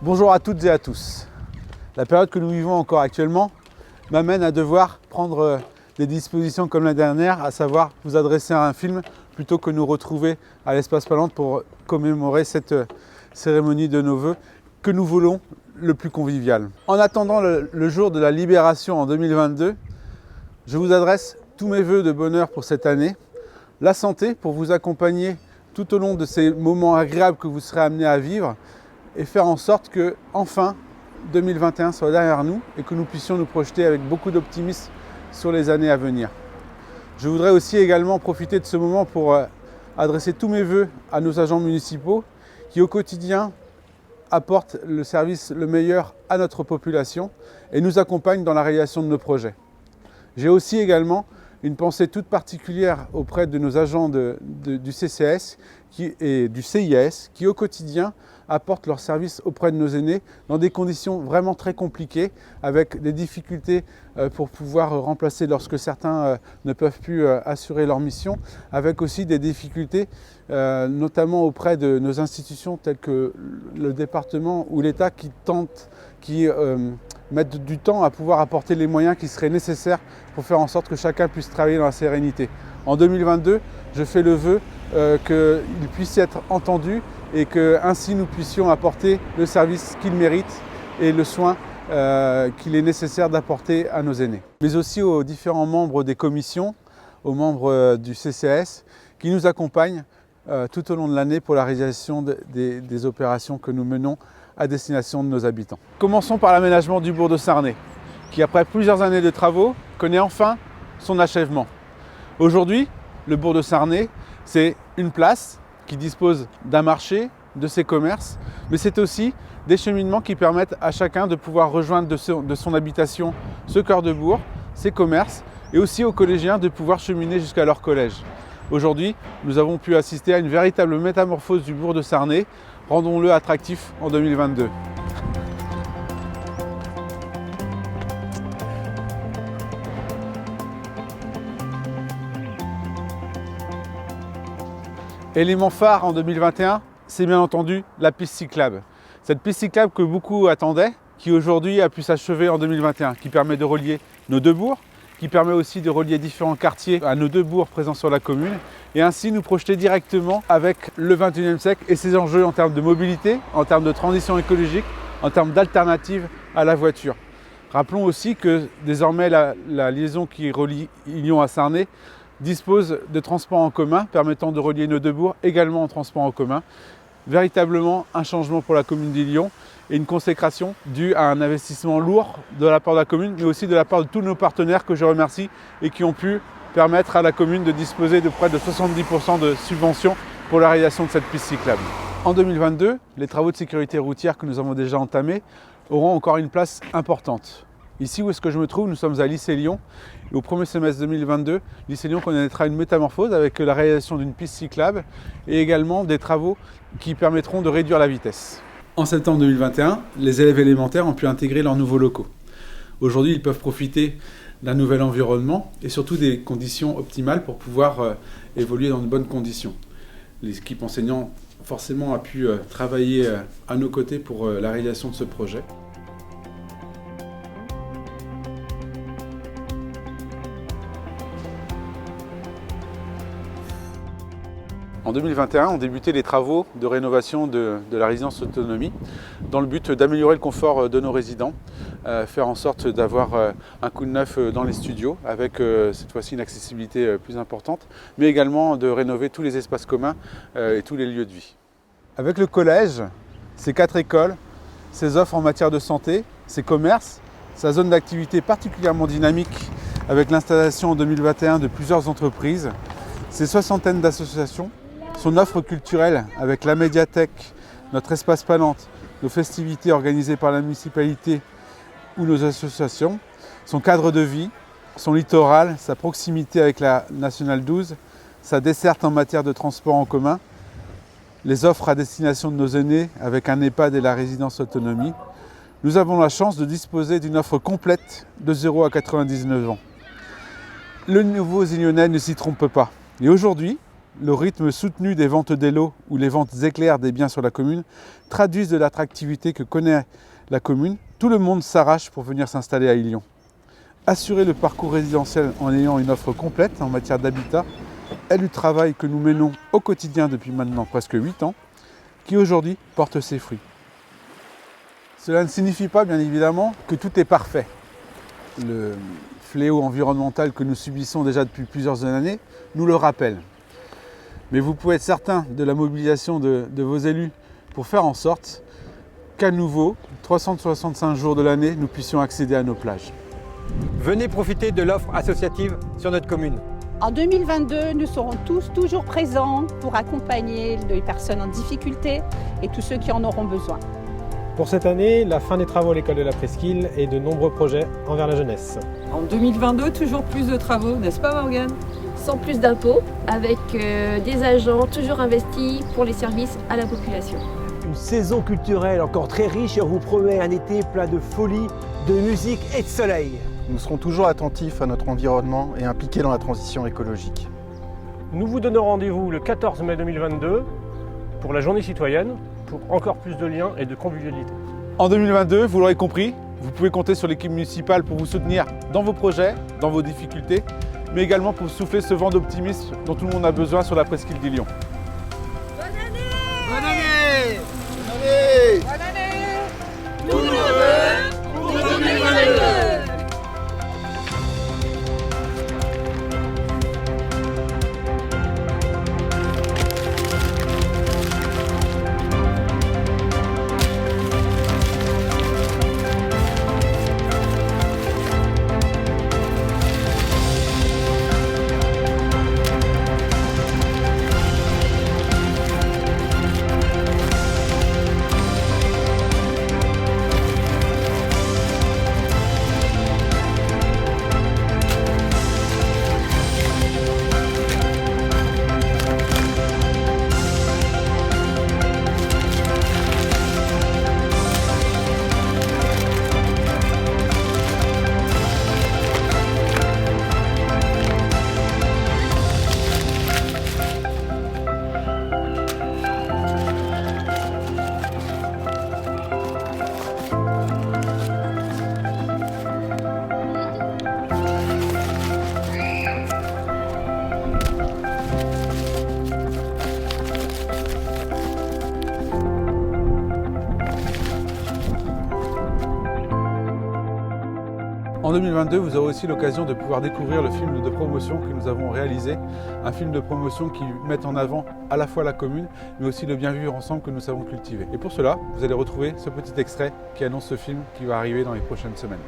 Bonjour à toutes et à tous. La période que nous vivons encore actuellement m'amène à devoir prendre des dispositions comme la dernière, à savoir vous adresser à un film plutôt que nous retrouver à l'Espace Palante pour commémorer cette cérémonie de nos vœux que nous voulons le plus convivial. En attendant le jour de la libération en 2022, je vous adresse tous mes vœux de bonheur pour cette année, la santé pour vous accompagner tout au long de ces moments agréables que vous serez amenés à vivre et faire en sorte que, enfin, 2021 soit derrière nous et que nous puissions nous projeter avec beaucoup d'optimisme sur les années à venir. Je voudrais aussi également profiter de ce moment pour adresser tous mes vœux à nos agents municipaux qui, au quotidien, apportent le service le meilleur à notre population et nous accompagnent dans la réalisation de nos projets. J'ai aussi également une pensée toute particulière auprès de nos agents du CCS et du CIAS qui, au quotidien, apportent leur service auprès de nos aînés dans des conditions vraiment très compliquées, avec des difficultés pour pouvoir remplacer lorsque certains ne peuvent plus assurer leur mission, avec aussi des difficultés notamment auprès de nos institutions telles que le département ou l'État qui mettent du temps à pouvoir apporter les moyens qui seraient nécessaires pour faire en sorte que chacun puisse travailler dans la sérénité. En 2022, je fais le vœu qu'il puisse être entendu et qu'ainsi nous puissions apporter le service qu'il mérite et le soin qu'il est nécessaire d'apporter à nos aînés. Mais aussi aux différents membres des commissions, aux membres du CCS qui nous accompagnent tout au long de l'année pour la réalisation des opérations que nous menons à destination de nos habitants. Commençons par l'aménagement du bourg de Sarney, qui après plusieurs années de travaux, connaît enfin son achèvement. Aujourd'hui, le bourg de Sarney, c'est une place qui dispose d'un marché, de ses commerces, mais c'est aussi des cheminements qui permettent à chacun de pouvoir rejoindre de son habitation ce cœur de bourg, ses commerces, et aussi aux collégiens de pouvoir cheminer jusqu'à leur collège. Aujourd'hui, nous avons pu assister à une véritable métamorphose du bourg de Sarney. Rendons-le attractif en 2022. Élément phare en 2021, c'est bien entendu la piste cyclable. Cette piste cyclable que beaucoup attendaient, qui aujourd'hui a pu s'achever en 2021, qui permet de relier nos deux bourgs, qui permet aussi de relier différents quartiers à nos deux bourgs présents sur la commune et ainsi nous projeter directement avec le 21e siècle et ses enjeux en termes de mobilité, en termes de transition écologique, en termes d'alternative à la voiture. Rappelons aussi que désormais la liaison qui relie Illon à Sarney dispose de transports en commun permettant de relier nos deux bourgs également en transport en commun. Véritablement un changement pour la commune d'Illon et une consécration due à un investissement lourd de la part de la commune, mais aussi de la part de tous nos partenaires que je remercie et qui ont pu permettre à la commune de disposer de près de 70% de subventions pour la réalisation de cette piste cyclable. En 2022, les travaux de sécurité routière que nous avons déjà entamés auront encore une place importante. Ici où est-ce que je me trouve, nous sommes à Lycée-Lyon. Et au premier semestre 2022, Lycée-Lyon connaîtra une métamorphose avec la réalisation d'une piste cyclable et également des travaux qui permettront de réduire la vitesse. En septembre 2021, les élèves élémentaires ont pu intégrer leurs nouveaux locaux. Aujourd'hui, ils peuvent profiter d'un nouvel environnement et surtout des conditions optimales pour pouvoir évoluer dans de bonnes conditions. L'équipe enseignante forcément a pu travailler à nos côtés pour la réalisation de ce projet. En 2021, ont débuté les travaux de rénovation de la résidence autonomie dans le but d'améliorer le confort de nos résidents, faire en sorte d'avoir un coup de neuf dans les studios avec cette fois-ci une accessibilité plus importante, mais également de rénover tous les espaces communs et tous les lieux de vie. Avec le collège, ses 4 écoles, ses offres en matière de santé, ses commerces, sa zone d'activité particulièrement dynamique avec l'installation en 2021 de plusieurs entreprises, ses soixantaines d'associations, son offre culturelle avec la médiathèque, notre espace Palante, nos festivités organisées par la municipalité ou nos associations, son cadre de vie, son littoral, sa proximité avec la Nationale 12, sa desserte en matière de transport en commun, les offres à destination de nos aînés avec un EHPAD et la résidence autonomie, nous avons la chance de disposer d'une offre complète de 0 à 99 ans. Le nouveau Illionais ne s'y trompe pas. Et aujourd'hui, le rythme soutenu des ventes des lots ou les ventes éclairs des biens sur la commune traduisent de l'attractivité que connaît la commune. Tout le monde s'arrache pour venir s'installer à Illions. Assurer le parcours résidentiel en ayant une offre complète en matière d'habitat est le travail que nous menons au quotidien depuis maintenant presque 8 ans, qui aujourd'hui porte ses fruits. Cela ne signifie pas, bien évidemment, que tout est parfait. Le fléau environnemental que nous subissons déjà depuis plusieurs années nous le rappelle. Mais vous pouvez être certain de la mobilisation de vos élus pour faire en sorte qu'à nouveau, 365 jours de l'année, nous puissions accéder à nos plages. Venez profiter de l'offre associative sur notre commune. En 2022, nous serons tous toujours présents pour accompagner les personnes en difficulté et tous ceux qui en auront besoin. Pour cette année, la fin des travaux à l'école de la Presqu'île et de nombreux projets envers la jeunesse. En 2022, toujours plus de travaux, n'est-ce pas Morgane? Sans plus d'impôts, avec des agents toujours investis pour les services à la population. Une saison culturelle encore très riche et on vous promet un été plein de folie, de musique et de soleil. Nous serons toujours attentifs à notre environnement et impliqués dans la transition écologique. Nous vous donnons rendez-vous le 14 mai 2022 pour la journée citoyenne, pour encore plus de liens et de convivialité. En 2022, vous l'aurez compris, vous pouvez compter sur l'équipe municipale pour vous soutenir dans vos projets, dans vos difficultés, mais également pour souffler ce vent d'optimisme dont tout le monde a besoin sur la presqu'île d'Illions. Bonne année! Bonne année! Bonne année! Tous nos vœux pour 2022! En 2022, vous aurez aussi l'occasion de pouvoir découvrir le film de promotion que nous avons réalisé. Un film de promotion qui met en avant à la fois la commune, mais aussi le bien vivre ensemble que nous savons cultiver. Et pour cela, vous allez retrouver ce petit extrait qui annonce ce film qui va arriver dans les prochaines semaines.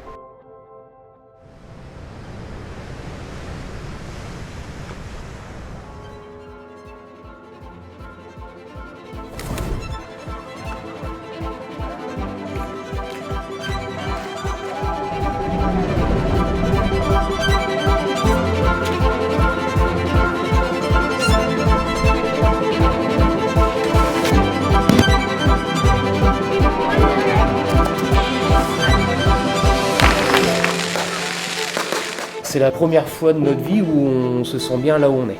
C'est la première fois de notre vie où on se sent bien là où on est.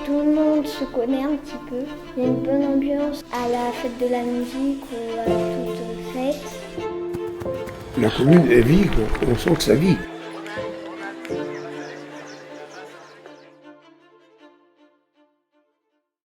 Tout le monde se connaît un petit peu. Il y a une bonne ambiance à la fête de la musique ou à toute fête. La commune, elle vit, on sent que ça vit.